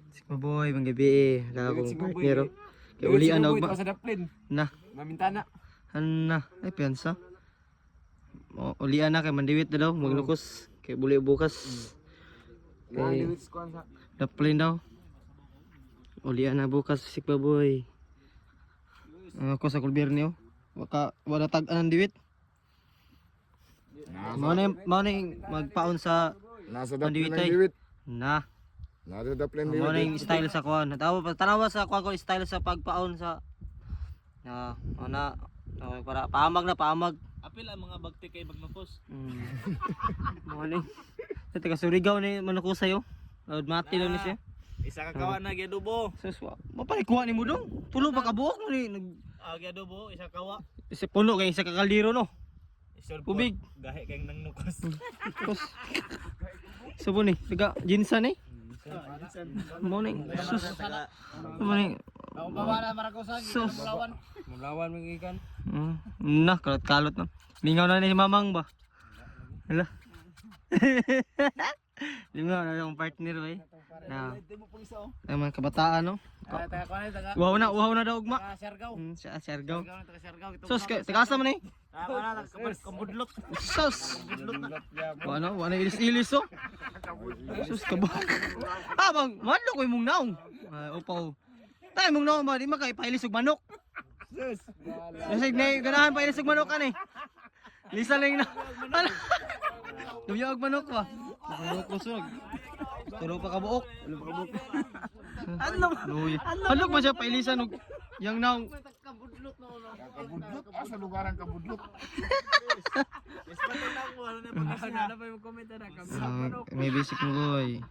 Sigma boy, mga gabi Kaya akong partner. Kaya ulian na ba? Sa daplin. Na. Mamintana. Na. Ay, piyansa. Ulian na kay Mandiwit na daw. Maglukos. Kaya buli bukas. Okay. Daplin daw. Ulian na bukas. Sigma boy. Ako sa Kulbernio. Wala tag-anan diwit. Mao na yung magpaon sa Nasa daplin Mandiwit ng ay. diwit. Na. Nasa daplin Mao na diwit. yung style sa kuan. Tanawa sa kuan ko style sa pagpaon sa para paamag. Apil ang mga bagti kay magnukos. Mao ni. Sa taga Surigao ni manako sayo. Loud mati daw ni siya. Isa ka kawa na giadobo. Sus, mapalikuha ni mo dong. Tulo pa kabuok mo ni Giadobo, isa kawa. isa puno kay isa ka kaldero no. Isod Ubig. Gahe kay nang nukos. Tapos subo ni, taga jinsan ni. Mo ni. Sus. Mo ni. Ang bawala marakusan Sus. mulawan. Mulawan magikan. Na, kalot-kalot no. Lingaw na ni si Mamang ba? Hala. Lingaw na yung partner ba eh. Na. Ang mga kabataan no. Uhaw na daw ugma. Siargaw. Siargaw. Taga Siargaw ito. Sus, taga-asa man eh. Wala kambudlot. Sus. Wala ilis-ilis oh. Sus kabak. Bang, madlo ko imong naong. Upaw. Tay mong naong ba di makay pailis og manok. Sus. Kasi ganahan pailis og manok ani. Lisa lang na. Tuyo og manok ba? Manok kusog. Turo pa kabuok. Ano ba siya pailisan og yang naong Kabudlot. Sa lugaran kabudlot. Ano pa yung komento na kami. may basic mo boy.